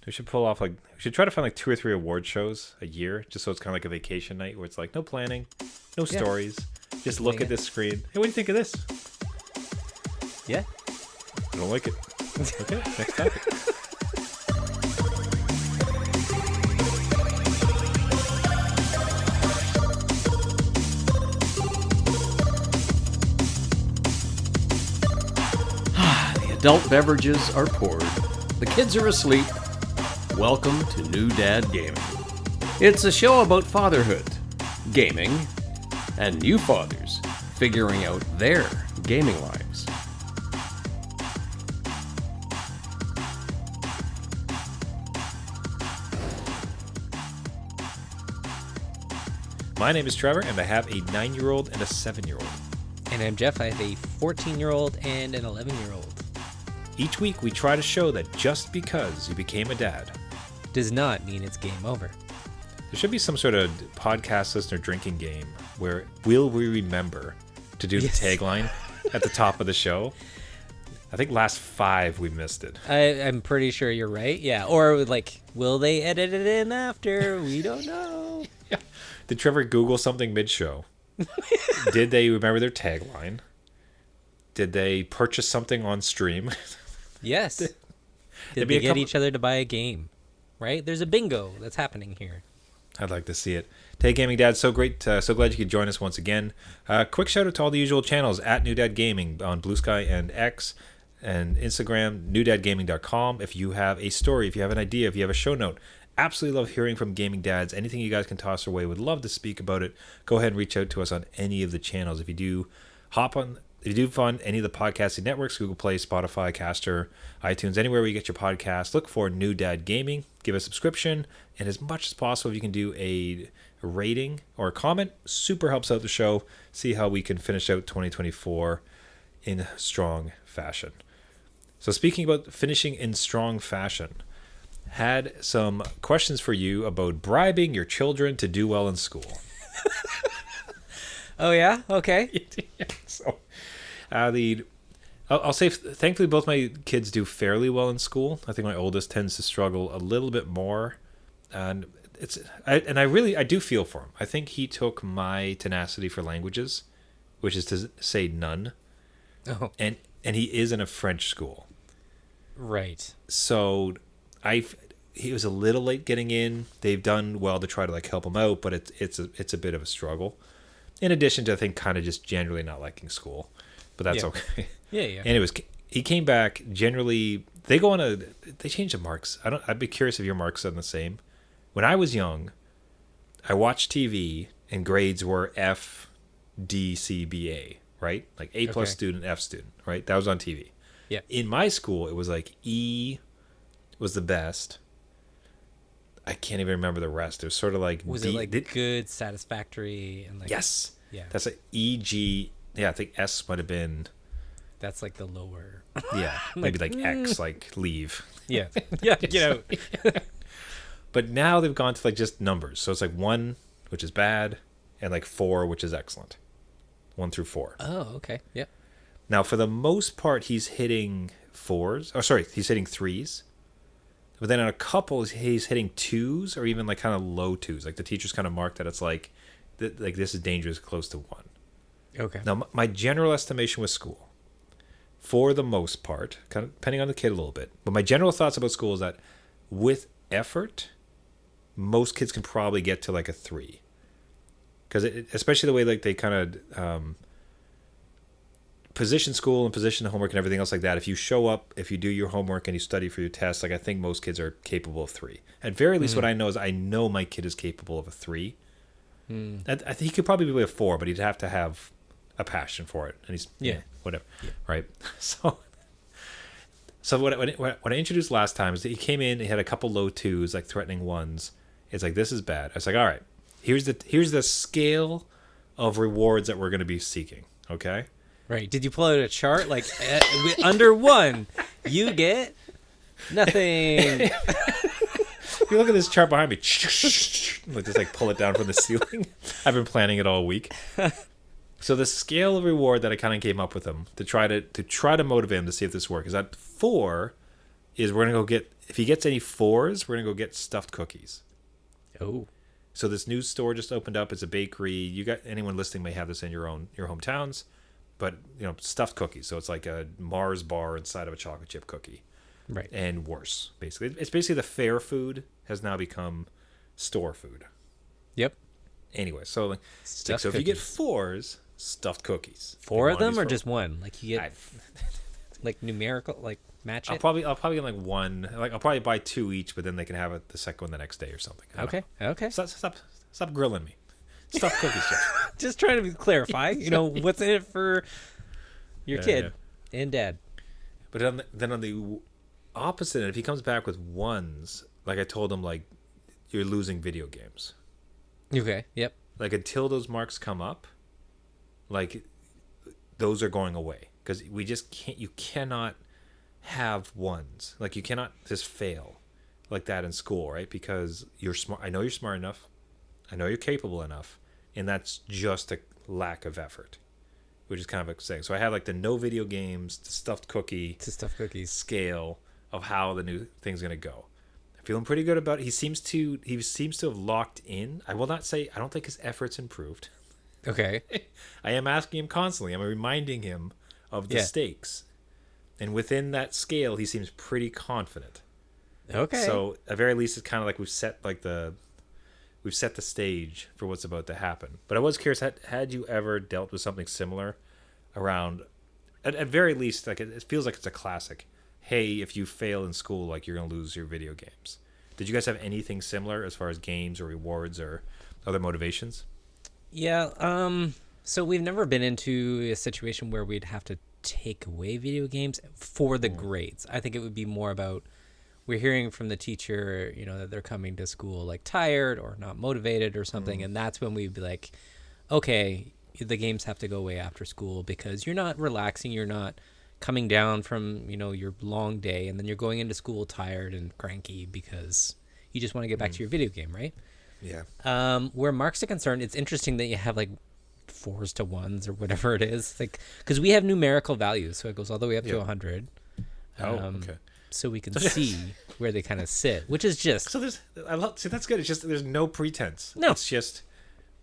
We should pull off we should try to find 2 or 3 award shows a year, just so it's kind of like a vacation night where it's no planning, no stories, just look at this screen. Hey, what do you think of this? Yeah. I don't like it. Okay, next topic. The adult beverages are poured. The kids are asleep. Welcome to New Dad Gaming. It's a show about fatherhood, gaming, and new fathers figuring out their gaming lives. My name is Trevor, and I have a 9-year-old and a 7-year-old. And I'm Jeff. I have a 14-year-old and an 11-year-old. Each week, we try to show that just because you became a dad Does not mean it's game over. there should be some sort of podcast listener drinking game where will we remember to do the tagline at the top of the show. I think last 5 we missed it. I'm pretty sure you're right. Yeah. Or will they edit it in after? We don't know. Yeah. Did Trevor Google something mid-show? Did they remember their tagline? Did they purchase something on stream? Yes. Did they get each other to buy a game? Right? There's a bingo that's happening here. I'd like to see it. Hey, Gaming Dad, so great. So glad you could join us once again. Quick shout out to all the usual channels at New Dad Gaming on Blue Sky and X and Instagram, newdadgaming.com. If you have a story, if you have an idea, if you have a show note, absolutely love hearing from Gaming Dads. Anything you guys can toss our way, would love to speak about it. Go ahead and reach out to us on any of the channels. If you do find any of the podcasting networks, Google Play, Spotify, Caster, iTunes, anywhere where you get your podcasts, look for New Dad Gaming. Give a subscription, and as much as possible, if you can do a rating or a comment, super helps out the show. See how we can finish out 2024 in strong fashion. So speaking about finishing in strong fashion, had some questions for you about bribing your children to do well in school. Oh, yeah? Okay. So, I'll say, thankfully, both my kids do fairly well in school. I think my oldest tends to struggle a little bit more, and I do feel for him. I think he took my tenacity for languages, which is to say none, and he is in a French school, right? So he was a little late getting in. They've done well to try to help him out, but it's a bit of a struggle. In addition to, I think, kind of just generally not liking school. But that's okay. Yeah. Anyways, he came back. Generally, they change the marks. I'd be curious if your marks are the same. When I was young, I watched TV and grades were F, D, C, B, A, right? Like A plus student, F student, right? That was on TV. Yeah. In my school, it was E was the best. I can't even remember the rest. It was sort of was D, it good, satisfactory, and yes. Yeah. That's E, G. Yeah, I think S might have been. That's the lower. Yeah, maybe X, leave. Yeah. Yeah. But now they've gone to just numbers. So it's 1, which is bad, and 4, which is excellent. 1 through 4. Oh, okay. Yeah. Now, for the most part, he's hitting 4s. Oh, sorry, he's hitting 3s. But then on a couple, he's hitting 2s or even kind of low 2s. The teachers kind of mark that it's this is dangerous, close to 1. Okay. Now, my general estimation with school, for the most part, kind of depending on the kid a little bit, but my general thoughts about school is that with effort, most kids can probably get to a 3. Because especially the way they kind of position school and position the homework and everything else like that. If you show up, if you do your homework and you study for your tests, I think most kids are capable of 3. At very least, what I know is I know my kid is capable of a 3. I think he could probably be a 4, but he'd have to have a passion for it, and he's whatever, right? So what I introduced last time is that he came in, he had a couple low 2s, threatening 1s. It's this is bad. I was all right, here's the scale of rewards that we're going to be seeking. Okay, right. Did you pull out a chart under 1, you get nothing? If you look at this chart behind me, just pull it down from the ceiling. I've been planning it all week. So the scale of reward that I kind of came up with him to try to motivate him to see if this works is that 4 is we're gonna go get, if he gets any 4s, we're gonna go get stuffed cookies. Oh. So this new store just opened up. It's a bakery. You got, anyone listening may have this in your hometowns, but stuffed cookies. So it's like a Mars bar inside of a chocolate chip cookie, Right. and worse. Basically, it's basically the fair food has now become store food. Yep. Anyway, so like, Stuffed so if you get cookies. 4s, stuffed cookies. Four You of want them these or for- just one? Like you get I- like numerical, like match I'll it. probably get like one. Like I'll probably buy 2 each, but then they can have it the second one the next day or something. I don't Okay. Okay. know. Stop grilling me. Stuffed cookies, Jeff. Just trying to clarify. What's in it for your Yeah, kid and dad. But then on the opposite end, if he comes back with 1s, like I told him, like, you're losing video games. Okay. Yep. Like until those marks come up, like those are going away, because we just can't. You cannot have 1s. Like you cannot just fail like that in school, right? Because you're smart. I know you're smart enough. I know you're capable enough, and that's just a lack of effort, which is kind of exciting. So I have like the no video games, the stuffed cookie To stuff cookies. scale of how the new thing's going to go. I'm feeling pretty good about it. He seems to have locked in. I will not say I don't think his efforts improved. Okay. I am asking him constantly. I'm reminding him of the Yeah. stakes. And within that scale, he seems pretty confident. Okay. So at very least, it's kind of like we've set the stage for what's about to happen. But I was curious, had you ever dealt with something similar around, at very least, like it feels like it's a classic. Hey, if you fail in school, like you're going to lose your video games. Did you guys have anything similar as far as games or rewards or other motivations? Yeah. So we've never been into a situation where we'd have to take away video games for the grades. I think it would be more about, we're hearing from the teacher, that they're coming to school like tired or not motivated or something. And that's when we'd be like, okay, the games have to go away after school because you're not relaxing. You're not coming down from, your long day. And then you're going into school tired and cranky because you just want to get back to your video game, right? Yeah. Where marks are concerned, it's interesting that you have like 4s to 1s or whatever it is, like, because we have numerical values, so it goes all the way up to 100. Okay. So we can see where they kind of sit, which is just So that's good. It's just there's no pretense. No. It's just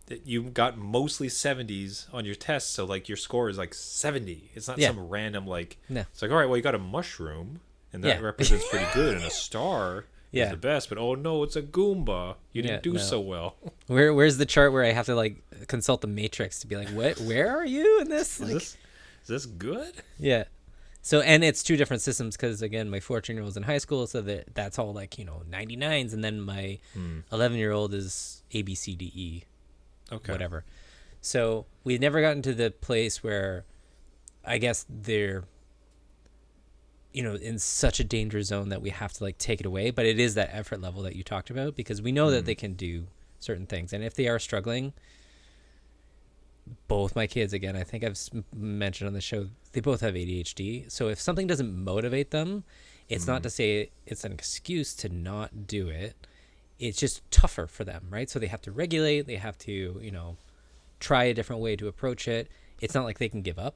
that you got mostly 70s on your test, so like your score is like 70. It's not Yeah. some random like. No. It's like, all right, well, you got a mushroom, and that Yeah. represents pretty good, and a star Yeah. is the best. But oh no, it's a Goomba. You didn't Yeah, do no. so well. where's the chart where I have to like consult the matrix to be like, what? Where are you in this? Like, Is this good? yeah. So, and it's two different systems because, again, my 14-year-old's in high school, so that's all like, 99s. And then my 11-year-old is A, B, C, D, E, Okay. whatever. So we've never gotten to the place where I guess they're, in such a danger zone that we have to like take it away. But it is that effort level that you talked about because we know that they can do certain things. And if they are struggling, both my kids, again, I think I've mentioned on the show, they both have ADHD. So if something doesn't motivate them, it's not to say it's an excuse to not do it. It's just tougher for them, right? So they have to regulate. They have to, try a different way to approach it. It's not like they can give up.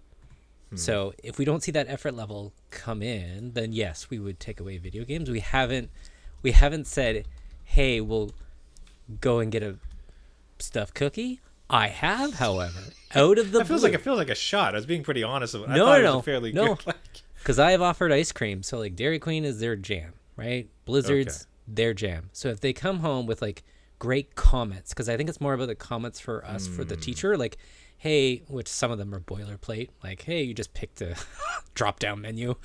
So if we don't see that effort level come in, then yes, we would take away video games. We haven't said, hey, we'll go and get a stuffed cookie. I have, however, out of the It feels like a shot. I was being pretty honest. I No, thought it no, was a fairly no. good. Like, because I have offered ice cream. So like Dairy Queen is their jam, right? Blizzard's their jam. So if they come home with like great comments, because I think it's more about the comments for us, for the teacher, like, hey, which some of them are boilerplate, like, hey, you just picked a drop down menu.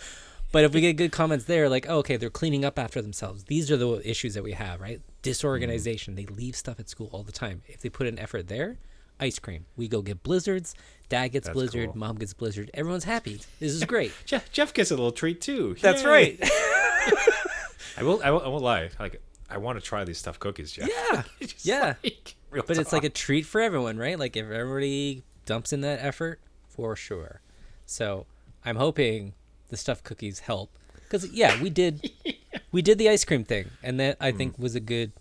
But if we get good comments there, like, oh, okay, they're cleaning up after themselves. These are the issues that we have, right? Disorganization. They leave stuff at school all the time. If they put in effort there, ice cream. We go get Blizzards. Dad gets That's Blizzard. cool. Mom gets Blizzard. Everyone's happy. This is great. Jeff gets a little treat too. That's Yay. right. I won't lie. Like, I want to try these stuffed cookies, Jeff. Yeah. Just Yeah. like, real But it's like talk. a treat for everyone, right? Like if everybody dumps in that effort, for sure. So I'm hoping the stuffed cookies help. Because, yeah, we did the ice cream thing. And that, I think, was a good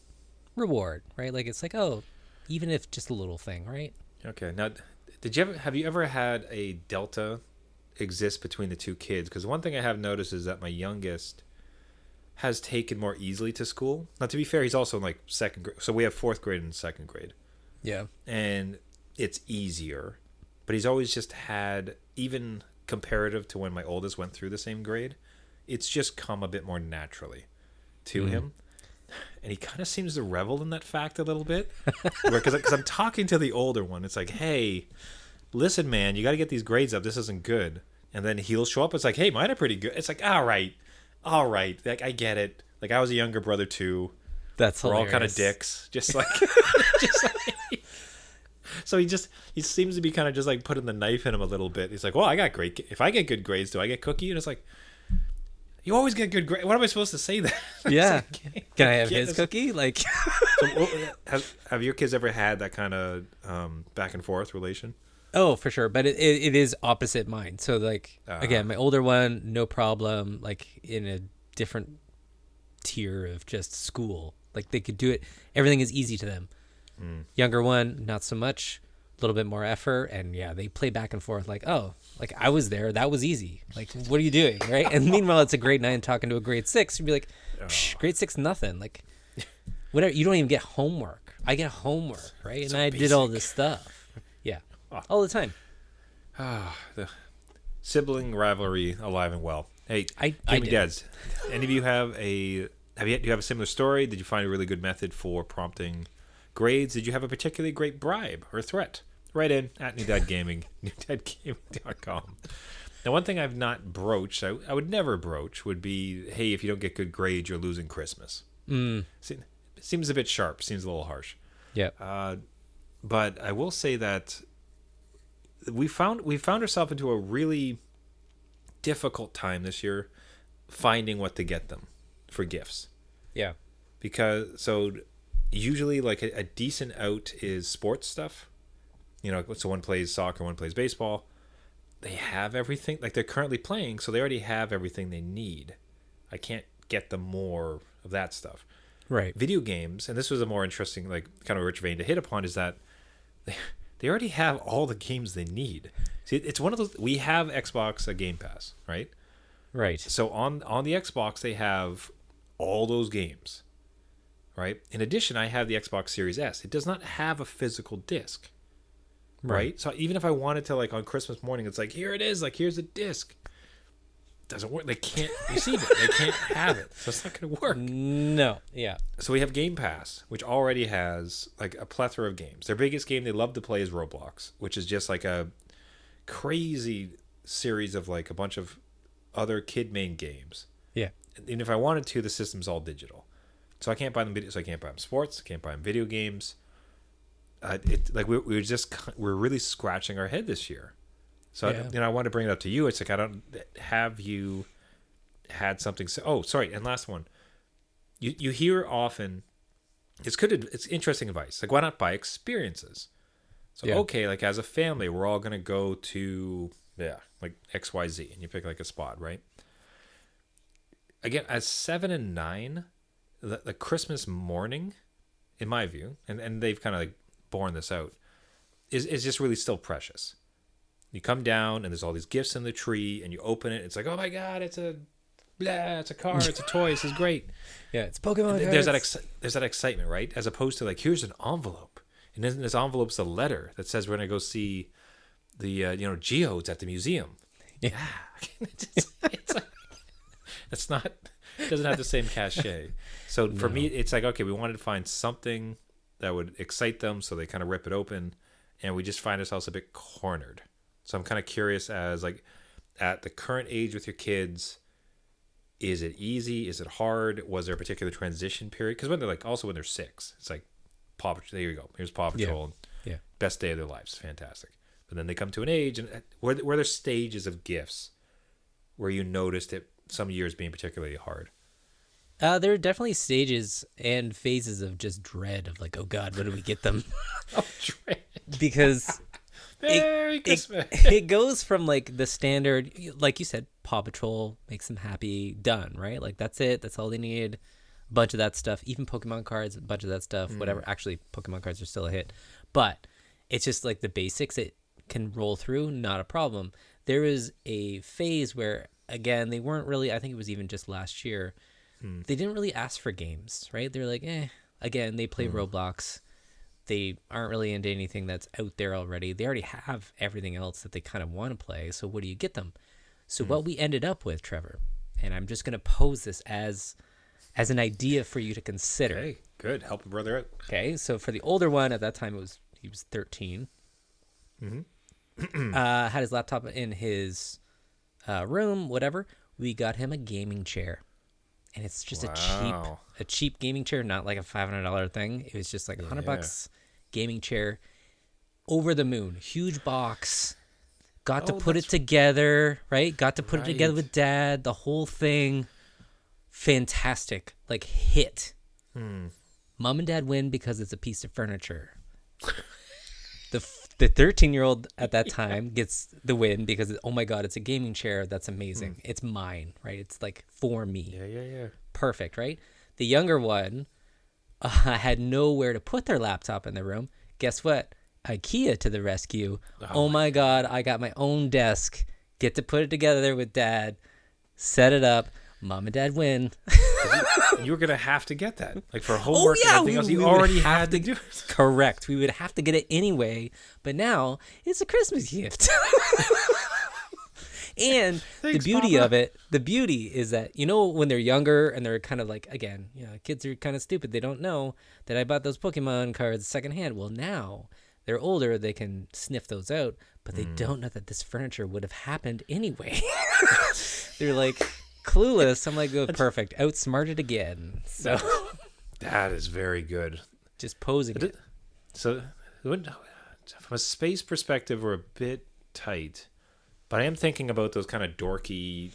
reward, right? Like it's like, oh, even if just a little thing, right? Okay. Now, have you ever had a delta exist between the two kids? Because one thing I have noticed is that my youngest has taken more easily to school. Now, to be fair, he's also in like second grade. So we have fourth grade and second grade. Yeah. And it's easier. But he's always just had, even comparative to when my oldest went through the same grade, it's just come a bit more naturally to him. And he kind of seems to revel in that fact a little bit. Because I'm talking to the older one. It's like, hey, listen, man, you got to get these grades up. This isn't good. And then he'll show up. It's like, hey, mine are pretty good. It's like, all right. Like, I get it. Like, I was a younger brother, too. That's We're hilarious. all kind of dicks. Just like... So he seems to be kind of just like putting the knife in him a little bit. He's like, well, I got great. If I get good grades, do I get cookie? And it's like, you always get good grades. What am I supposed to say then? Yeah. Like, Can I have his cookie? Like, so, have your kids ever had that kind of back and forth relation? oh, for sure. But it is opposite mine. So like, again, my older one, no problem. Like in a different tier of just school, like they could do it. Everything is easy to them. Younger one, not so much, a little bit more effort. And yeah, they play back and forth like, oh, like I was there. That was easy. Like, what are you doing? Right. And meanwhile, it's a grade 9 talking to a grade 6. You'd be like, grade 6, nothing. Like, whatever. You don't even get homework. I get homework. Right. And I did all this stuff. Yeah. All the time. The sibling rivalry alive and well. Hey, I Gaming did. Dads, any of you have do you have a similar story? Did you find a really good method for prompting grades? Did you have a particularly great bribe or threat? Write in at newdadgaming, newdadgaming.com. Now, one thing I've not broached, I would never broach, would be, hey, if you don't get good grades, you're losing Christmas. Seems a bit sharp. Seems a little harsh. Yeah. But I will say that we found ourselves into a really difficult time this year finding what to get them for gifts. Yeah. Because usually like a decent out is sports stuff. You know, so one plays soccer, one plays baseball. They have everything. Like they're currently playing, so they already have everything they need. I can't get them more of that stuff. Right. Video games, and this was a more interesting, like kind of rich vein to hit upon, is that they already have all the games they need. See, it's one of those. We have Xbox Game Pass, right? Right. So on the Xbox, they have all those games, right? In addition, I have the Xbox Series S. It does not have a physical disc, right? So even if I wanted to, like on Christmas morning, it's like, here it is, like here's a disc. It doesn't work. They can't receive it. They can't have it. So it's not going to work. No. Yeah. So we have Game Pass, which already has like a plethora of games. Their biggest game they love to play is Roblox, which is just like a crazy series of like a bunch of other kid-made games. Yeah. And if I wanted to, the system's all digital, so I can't buy them. So I can't buy them sports. I can't buy them video games. Like we're really scratching our head this year. So Yeah. I want to bring it up to you. It's like, I don't have you had something. Oh, sorry. And last one, you hear often. It's interesting advice. Like, why not buy experiences? So okay, like as a family, we're all gonna go to like XYZ, and you pick like a spot, right? Again, as 7 and 9, the Christmas morning, in my view, and they've kind of like borne this out, is just really still precious. You come down and there's all these gifts in the tree, and you open it. It's like, oh my god, it's a car, it's a toy. This is great. Yeah, it's Pokemon. There's that excitement, right? As opposed to like, here's an envelope, and in this envelope's a letter that says we're gonna go see the geodes at the museum. Yeah, it's not. It doesn't have the same cachet. So for me, it's like, okay, we wanted to find something that would excite them, so they kind of rip it open, and we just find ourselves a bit cornered. So I'm kind of curious, as like at the current age with your kids, is it easy? Is it hard? Was there a particular transition period? Because when they're 6, it's like Paw Patrol. There you go. Here's Paw Patrol. Yeah. Best day of their lives. Fantastic. But then they come to an age, and were there stages of gifts where you noticed it some years being particularly hard? There are definitely stages and phases of just dread of like, oh God, what do we get them? Oh, dread. Because Merry Christmas. it goes from like the standard, like you said, Paw Patrol makes them happy, done, right? Like that's it. That's all they need. A bunch of that stuff, even Pokemon cards, a bunch of that stuff, whatever. Actually, Pokemon cards are still a hit. But it's just like the basics. It can roll through, not a problem. There is a phase where, again, they weren't really, I think it was even just last year, they didn't really ask for games, right? They're like, again, they play Roblox. They aren't really into anything that's out there already. They already have everything else that they kind of want to play. So what do you get them? So what we ended up with, Trevor, and I'm just going to pose this as an idea for you to consider. Okay, good. Help a brother out. Okay, so for the older one, at that time he was 13. Had his laptop in his room, whatever. We got him a gaming chair. And it's just a cheap gaming chair, not like a $500 thing. It was just like $100 gaming chair. Over the moon, huge box. Got to put it together, right? Got to put it together with Dad. The whole thing, fantastic. Like hit. Mom and Dad win because it's a piece of furniture. The 13-year-old at that time gets the win because, oh my God, it's a gaming chair. That's amazing. It's mine, right? It's like for me. Yeah. Perfect, right? The younger one had nowhere to put their laptop in their room. Guess what? IKEA to the rescue. Oh my God, I got my own desk. Get to put it together with Dad. Set it up. Mom and Dad win. You were going to have to get that. Like for homework and everything else, you already had to do it. Correct. We would have to get it anyway. But now it's a Christmas gift. And Thanks, the beauty Mama. of it, the beauty is that, when they're younger and they're kind of like, again, kids are kind of stupid. They don't know that I bought those Pokemon cards secondhand. Well, now they're older. They can sniff those out, but they don't know that this furniture would have happened anyway. They're like clueless. I'm like, oh, perfect. Outsmarted again. So that is very good. just posing it. So from a space perspective, we're a bit tight. But I am thinking about those kind of dorky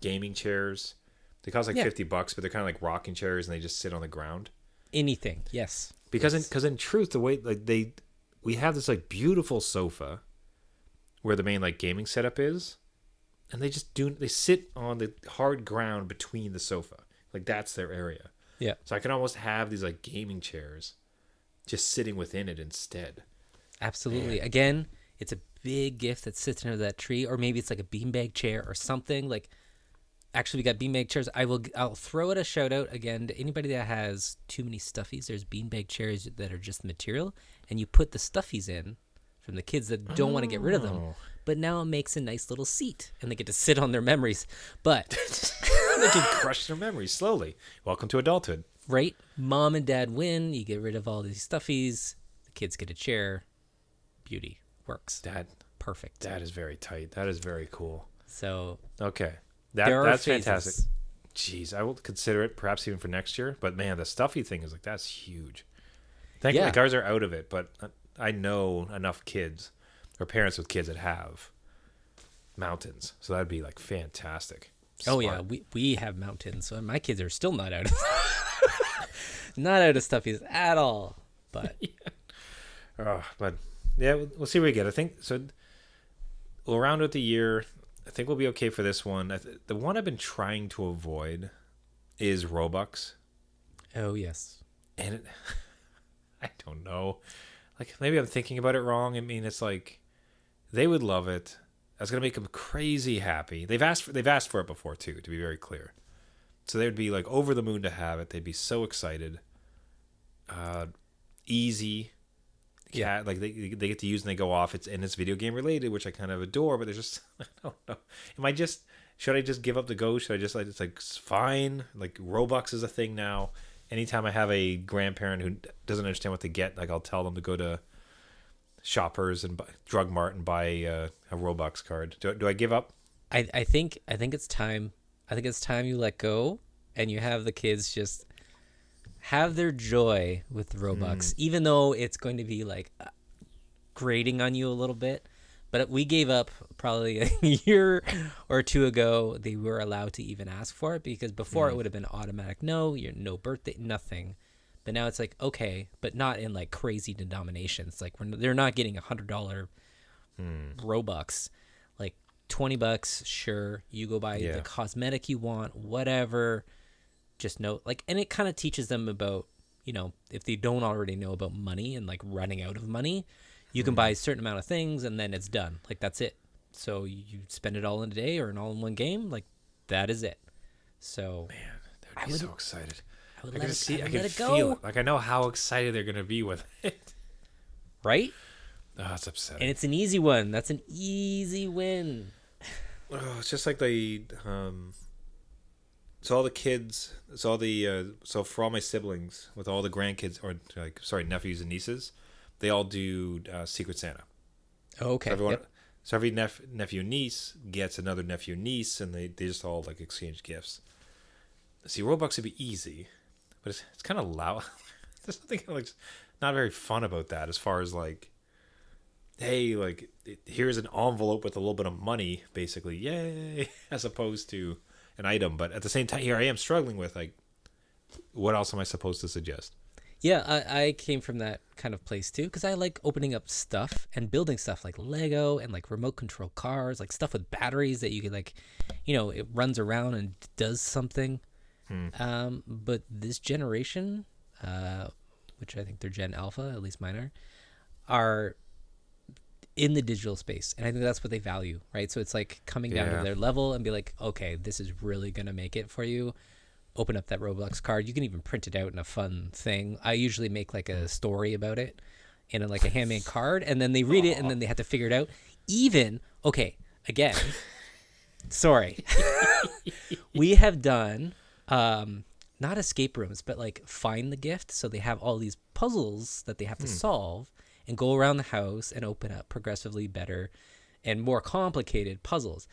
gaming chairs. They cost like $50, but they're kind of like rocking chairs, and they just sit on the ground. Anything, yes. Because in truth, the way we have this like beautiful sofa where the main like gaming setup is, and they sit on the hard ground between the sofa. Like that's their area. Yeah. So I can almost have these like gaming chairs just sitting within it instead. Absolutely. Man. Again, it's a big gift that sits under that tree, or maybe it's like a beanbag chair or something. Like, actually, we got beanbag chairs. I'll throw it a shout out again to anybody that has too many stuffies. There's beanbag chairs that are just the material, and you put the stuffies in from the kids that don't want to get rid of them. But now it makes a nice little seat, and they get to sit on their memories. But They can crush their memories slowly. Welcome to adulthood. right, Mom and Dad win. You get rid of all these stuffies. The kids get a chair. Beauty. Works. Perfect. That is very tight. That is very cool. So Okay. there are That's phases. fantastic. Jeez, I will consider it perhaps even for next year. But man, the stuffy thing is like, that's huge. Thankfully, Yeah. ours are out of it, but I know enough kids or parents with kids that have mountains. So that'd be like fantastic. Oh Smart. yeah, we have mountains. So my kids are still not out of not out of stuffies at all. But But yeah, we'll see what we get. I think so. We'll round out the year. I think we'll be okay for this one. The one I've been trying to avoid is Robux, oh yes. and I don't know. Like maybe I'm thinking about it wrong. I mean, it's like they would love it. That's gonna make them crazy happy. They've asked for it before too. To be very clear, so they would be like over the moon to have it. They'd be so excited. Easy. Yeah. Like they get to use and they go off. It's video game related, which I kind of adore. But there's just I don't know. Should I just give up the ghost? Should I just it's like it's fine? Like Robux is a thing now. Anytime I have a grandparent who doesn't understand what to get, like I'll tell them to go to Shoppers and Drug Mart and buy a Robux card. Do I give up? I think it's time. I think it's time you let go and you have the kids just have their joy with Robux, even though it's going to be like grating on you a little bit. But we gave up probably a year or two ago. They were allowed to even ask for it because before it would have been automatic. No, you're no birthday, nothing. But now it's like, okay, but not in like crazy denominations. Like they're not getting $100 Robux, like $20. Sure. You go buy the cosmetic you want, whatever. Just know, like, and it kind of teaches them about, if they don't already know about money and like running out of money, you can buy a certain amount of things and then it's done. Like, that's it. So you spend it all in a day or all in one game. Like, that is it. So I'm so excited. I would I let can it, see. I I would can let it feel go. it. Like I know how excited they're gonna be with it. Right? Oh, it's upsetting. And it's an easy one. That's an easy win. Oh, it's just like the so all the kids, so all the so for all my siblings with all the grandkids or like sorry nephews and nieces, they all do Secret Santa. Okay. So everyone, Yep. so every nephew and niece gets another nephew and niece, and they just all like exchange gifts. See, Roblox would be easy, but it's kind of loud. There's something like not very fun about that as far as like, hey, like here's an envelope with a little bit of money, basically, yay, as opposed to an item. But at the same time, here I am struggling with like, what else am I supposed to suggest? Yeah, I came from that kind of place too, because I like opening up stuff and building stuff like Lego and like remote control cars, like stuff with batteries that you can like, it runs around and does something. But this generation, which I think they're Gen Alpha, at least mine are in the digital space, and I think that's what they value, right? So it's like coming down to Yeah. their level and be like, okay, this is really gonna make it for you. Open up that Roblox card. You can even print it out in a fun thing. I usually make like a story about it in like a handmade card, and then they read it, and then they have to figure it out. Even okay, again, sorry, we have done not escape rooms, but like find the gift. So they have all these puzzles that they have to solve and go around the house and open up progressively better and more complicated puzzles.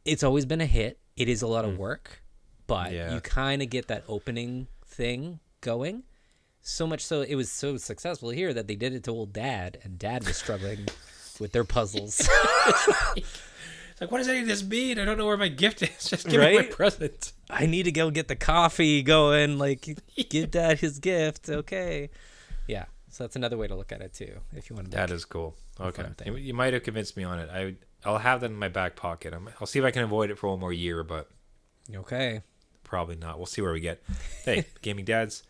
It's always been a hit. It is a lot of work, but Yeah. you kind of get that opening thing going. So much so it was so successful here that they did it to old Dad, and Dad was struggling with their puzzles. It's like, what does any of this mean? I don't know where my gift is. Just give me my Right? present. I need to go get the coffee going. Like, give Dad his gift. Okay. Yeah. So that's another way to look at it too, if you want to. That is cool. Okay, fun thing. you might have convinced me on it. I'll have that in my back pocket. I'll see if I can avoid it for one more year, but Okay. probably not. We'll see where we get. Hey, gaming dads,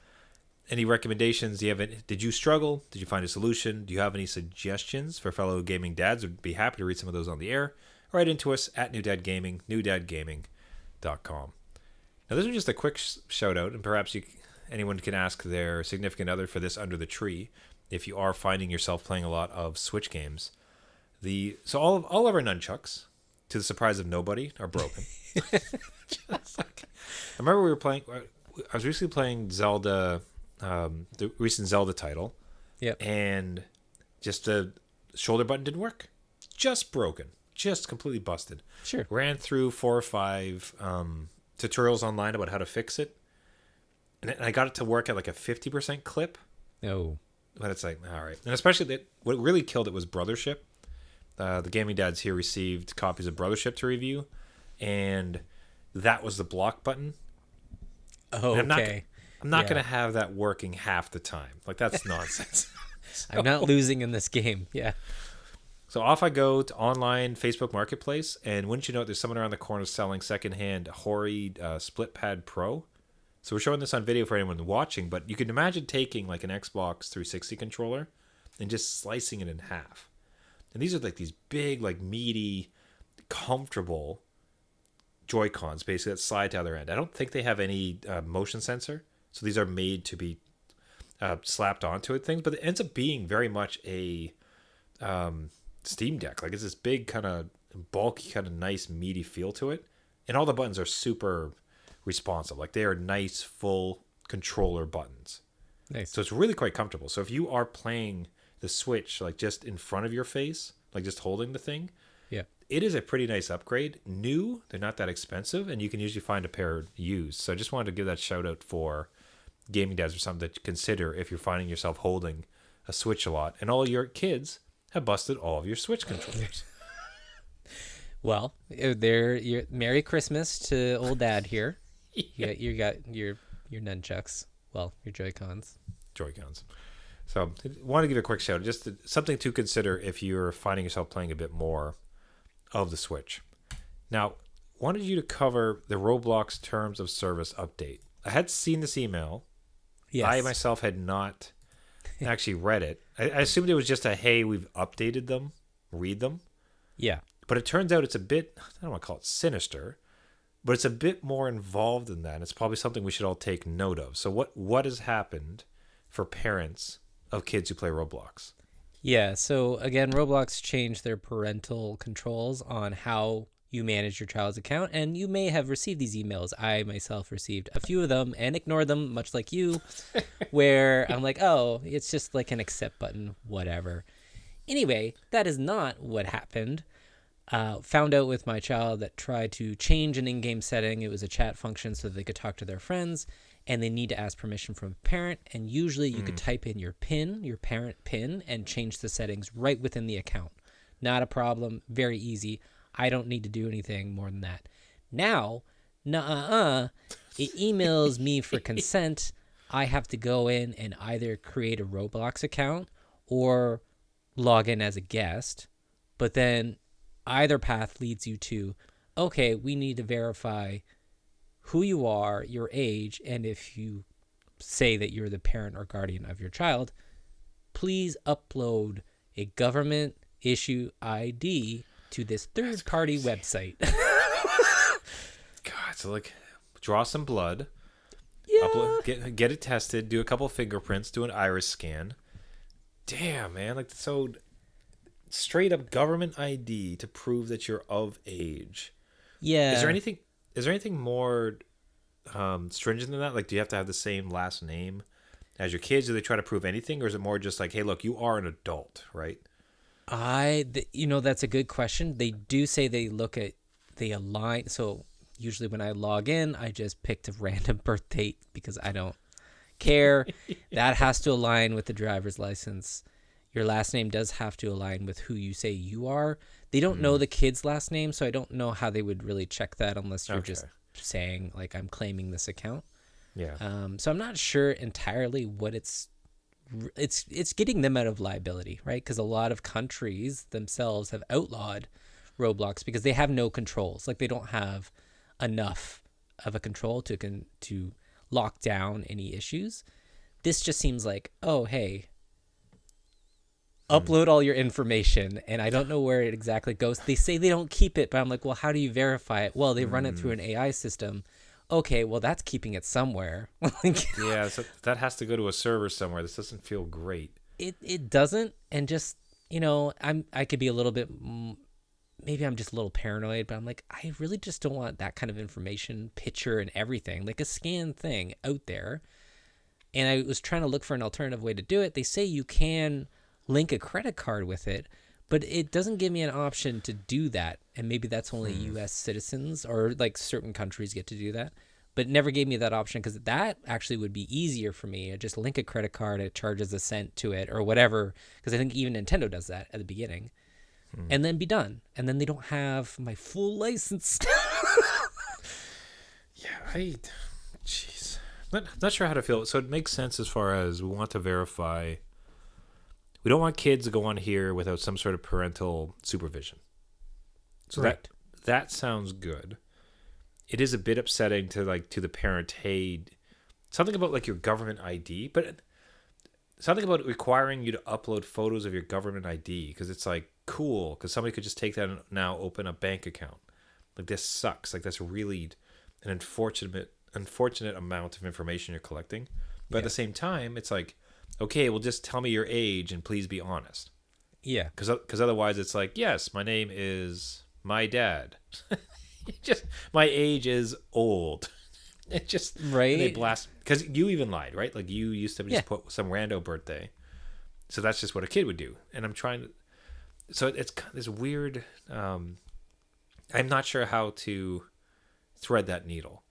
any recommendations? Did you struggle? Did you find a solution? Do you have any suggestions for fellow gaming dads? Would be happy to read some of those on the air. Write into us at New Dad Gaming, newdadgaming.com. Now, this was just a quick shout out, and perhaps anyone can ask their significant other for this under the tree if you are finding yourself playing a lot of Switch games. So all of our nunchucks, to the surprise of nobody, are broken. Just like, I remember I was recently playing Zelda, the recent Zelda title, Yep. and just the shoulder button didn't work. Just broken. Just completely busted. Sure. Ran through 4 or 5 tutorials online about how to fix it. And I got it to work at like a 50% clip. No. But it's like, all right. And especially what really killed it was Brothership. The gaming dads here received copies of Brothership to review. And that was the block button. Oh, And okay. I'm not Yeah. going to have that working half the time. Like, that's nonsense. I'm not losing in this game. Yeah. So off I go to online Facebook Marketplace, and wouldn't you know it, there's someone around the corner selling secondhand Hori Split Pad Pro. So we're showing this on video for anyone watching, but you can imagine taking like an Xbox 360 controller and just slicing it in half. And these are like these big, like meaty, comfortable Joy-Cons basically that slide to the other end. I don't think they have any motion sensor, so these are made to be slapped onto it things, but it ends up being very much a Steam Deck. Like it's this big kind of bulky, kind of nice meaty feel to it, and all the buttons are super responsive. Like they are nice full controller buttons. Nice. So it's really quite comfortable. So if you are playing the Switch like just in front of your face, like just holding the thing, Yeah. it is a pretty nice upgrade. New, they're not that expensive, and you can usually find a pair used. So I just wanted to give that shout out for gaming dads or something to consider if you're finding yourself holding a Switch a lot, and all your kids have busted all of your Switch controllers. Well, your Merry Christmas to old Dad here. You got your nunchucks. Well, your Joy-Cons. Joy-Cons. So I want to give a quick shout out, just something to consider if you're finding yourself playing a bit more of the Switch. Now, wanted you to cover the Roblox Terms of Service update. I had seen this email. Yes. I myself had not actually read it. I assumed it was just a, hey, we've updated them, read them. Yeah. But it turns out it's a bit, I don't want to call it sinister. but it's a bit more involved than that. It's probably something we should all take note of. So what has happened for parents of kids who play Roblox? Yeah, so again, Roblox changed their parental controls on how you manage your child's account, and you may have received these emails. I myself received a few of them and ignored them, much like you, where I'm like, oh, it's just like an accept button, whatever. Anyway, that is not what happened. Found out with my child that tried to change an in-game setting. It was a chat function so they could talk to their friends, and they need to ask permission from a parent. And usually you could type in your PIN, your parent PIN, and change the settings right within the account. Not a problem. Very easy. I don't need to do anything more than that. Now, it emails me for consent. I have to go in and either create a Roblox account or log in as a guest. But then either path leads you to, okay, we need to verify who you are, your age, and if you say that you're the parent or guardian of your child, please upload a government issue ID to this third-party website. God, so like, draw some blood, Yeah. upload, get it tested, do a couple fingerprints, do an iris scan. Damn, man, like so straight up government ID to prove that you're of age. Yeah. Is there anything more stringent than that? Like, do you have to have the same last name as your kids? Do they try to prove anything, or is it more just like, hey, look, you are an adult, right? That's a good question. They do say they align. So usually when I log in, I just picked a random birth date because I don't care. That has to align with the driver's license. Your last name does have to align with who you say you are. They don't know the kid's last name, so I don't know how they would really check that unless you're just saying, like, I'm claiming this account. Yeah. So I'm not sure entirely what it's getting them out of liability, right? Because a lot of countries themselves have outlawed Roblox because they have no controls. Like, they don't have enough of a control to lock down any issues. This just seems like, oh, hey, upload all your information, and I don't know where it exactly goes. They say they don't keep it, but I'm like, well, how do you verify it? Well, they run it through an AI system. Okay, well, that's keeping it somewhere. Yeah, so that has to go to a server somewhere. This doesn't feel great. It doesn't, and just, I could be a little bit, maybe I'm just a little paranoid, but I'm like, I really just don't want that kind of information, picture and everything, like a scanned thing out there. And I was trying to look for an alternative way to do it. They say you can link a credit card with it, but it doesn't give me an option to do that. And maybe that's only U.S. citizens or like certain countries get to do that. But it never gave me that option because that actually would be easier for me. I just link a credit card, it charges a cent to it or whatever. Because I think even Nintendo does that at the beginning. And then be done. And then they don't have my full license. Yeah, jeez. Not sure how to feel. So it makes sense as far as we want to verify. We don't want kids to go on here without some sort of parental supervision. So right. that sounds good. It is a bit upsetting to the parent, hey, something about like your government ID, but something about requiring you to upload photos of your government ID because it's like cool because somebody could just take that and now open a bank account. Like this sucks. Like that's really an unfortunate amount of information you're collecting. But at the same time, it's like, okay, well, just tell me your age and please be honest. Yeah. Because otherwise it's like, yes, my name is my dad. Just my age is old. It just right. They blast because you even lied, right? Like you used to just put some rando birthday. So that's just what a kid would do. And I'm trying to. So it's this weird. I'm not sure how to thread that needle,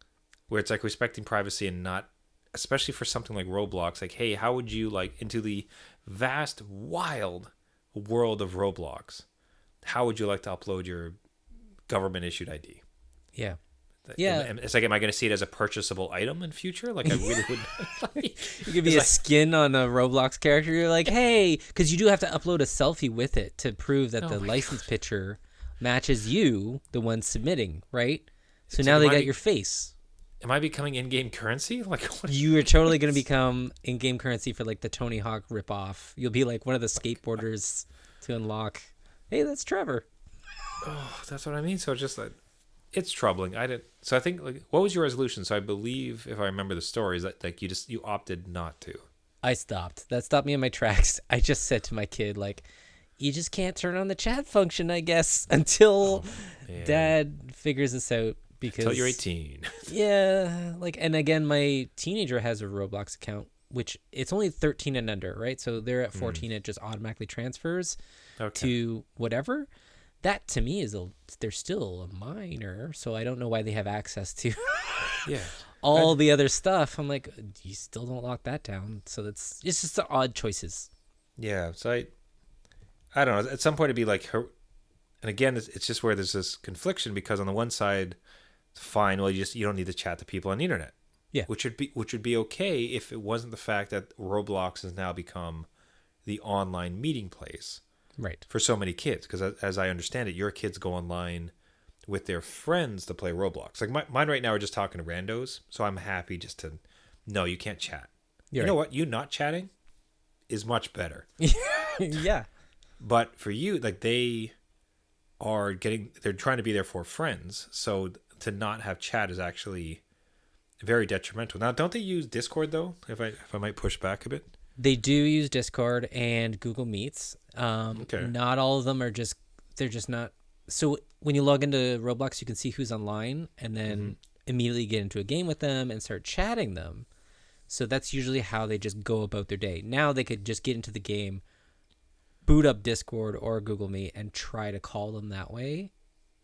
where it's like respecting privacy and not, especially for something like Roblox. Like, hey, how would you like into the vast, wild world of Roblox? How would you like to upload your government issued ID? Yeah. Yeah. It's like, am I going to see it as a purchasable item in future? Like, I really would. You could be a skin on a Roblox character. You're like, hey, because you do have to upload a selfie with it to prove that the license picture matches you, the one submitting, right? So now they got your face. Am I becoming in-game currency? Like, what? You are totally going to become in-game currency for like the Tony Hawk ripoff. You'll be like one of the skateboarders to unlock. Hey, that's Trevor. Oh, that's what I mean. So it's just like, it's troubling. I didn't. So I think, like, what was your resolution? So I believe, if I remember the story, is that like you opted not to. I stopped. That stopped me in my tracks. I just said to my kid, like, you just can't turn on the chat function, I guess, until Dad figures this out. Because Until you're 18. Yeah, like, and again, my teenager has a Roblox account, which it's only 13 and under, right? So they're at 14, it just automatically transfers to whatever. That to me is they're still a minor, so I don't know why they have access to all the other stuff. I'm like, you still don't lock that down, so it's just the odd choices. Yeah, so I don't know. At some point, it'd be like her, and again, it's just where there's this confliction because on the one side, fine, well, you don't need to chat to people on the internet. Yeah, which would be okay if it wasn't the fact that Roblox has now become the online meeting place, right, for so many kids. Because as I understand it, your kids go online with their friends to play Roblox. Like mine right now are just talking to randos, so I'm happy just to no, you can't chat. You know what? You not chatting is much better. Yeah, but for you, like they're trying to be there for friends, so to not have chat is actually very detrimental. Now, don't they use Discord though? If I might push back a bit, they do use Discord and Google Meets. Not all of them are they're just not. So when you log into Roblox, you can see who's online, and then immediately get into a game with them and start chatting them. So that's usually how they just go about their day. Now they could just get into the game, boot up Discord or Google Meet, and try to call them that way.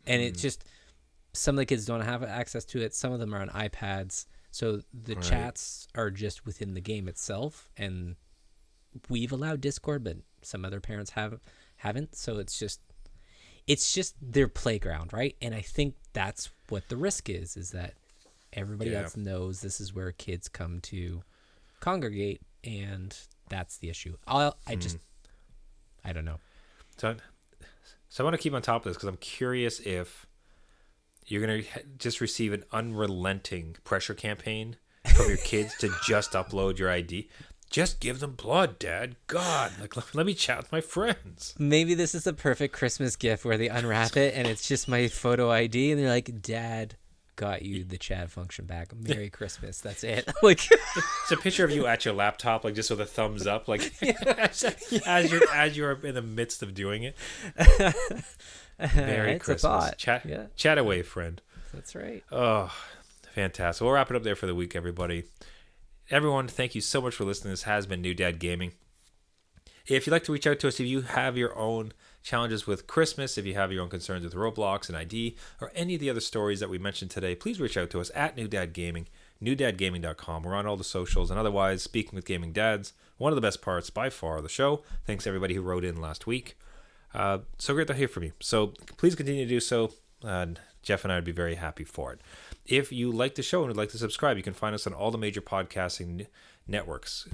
And it's just, some of the kids don't have access to it. Some of them are on iPads. So the chats are just within the game itself. And we've allowed Discord, but some other parents haven't. So it's just their playground, right? And I think that's what the risk is that everybody else knows this is where kids come to congregate, and that's the issue. I don't know. So I want to keep on top of this because I'm curious if you're going to just receive an unrelenting pressure campaign from your kids to just upload your ID. Just give them blood, Dad. God, like let me chat with my friends. Maybe this is the perfect Christmas gift where they unwrap it and it's just my photo ID, and they're like, Dad got you the chat function back. Merry Christmas. That's it. Like, it's a picture of you at your laptop, like just with a thumbs up, like as you're in the midst of doing it. Merry Christmas. Chat away, friend. That's right. Oh, fantastic. We'll wrap it up there for the week, everybody. Everyone, thank you so much for listening. This has been New Dad Gaming. If you'd like to reach out to us, if you have your own challenges with Christmas, if you have your own concerns with Roblox and ID, or any of the other stories that we mentioned today, please reach out to us at New Dad Gaming, newdadgaming.com. We're on all the socials. And otherwise, Speaking with Gaming Dads, one of the best parts by far of the show. Thanks to everybody who wrote in last week. So great to hear from you. So please continue to do so. Jeff and I would be very happy for it. If you like the show and would like to subscribe, you can find us on all the major podcasting networks.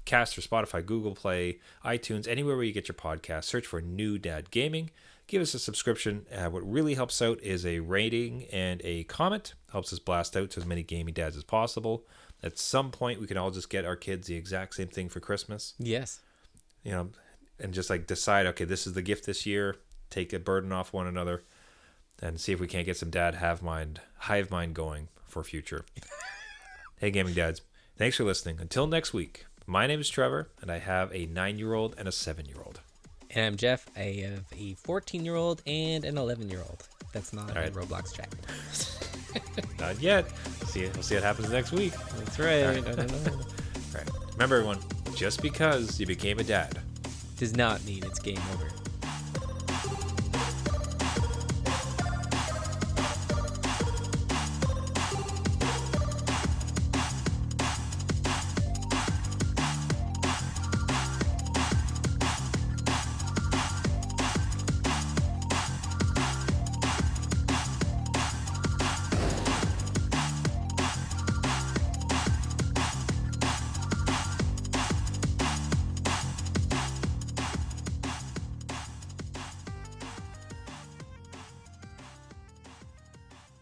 Caster, Spotify, Google Play, iTunes, anywhere where you get your podcasts. Search for New Dad Gaming. Give us a subscription. What really helps out is a rating and a comment. Helps us blast out to as many gaming dads as possible. At some point, we can all just get our kids the exact same thing for Christmas. Yes. You know, and just like decide, okay, this is the gift this year. Take a burden off one another. And see if we can't get some hive mind going for future. Hey, gaming dads. Thanks for listening. Until next week, my name is Trevor, and I have a 9-year-old and a 7-year-old. And I'm Jeff. I have a 14-year-old and an 11-year-old. That's not a Roblox chat. Not yet. We'll see what happens next week. That's right. All right. All right. Remember, everyone, just because you became a dad does not mean it's game over.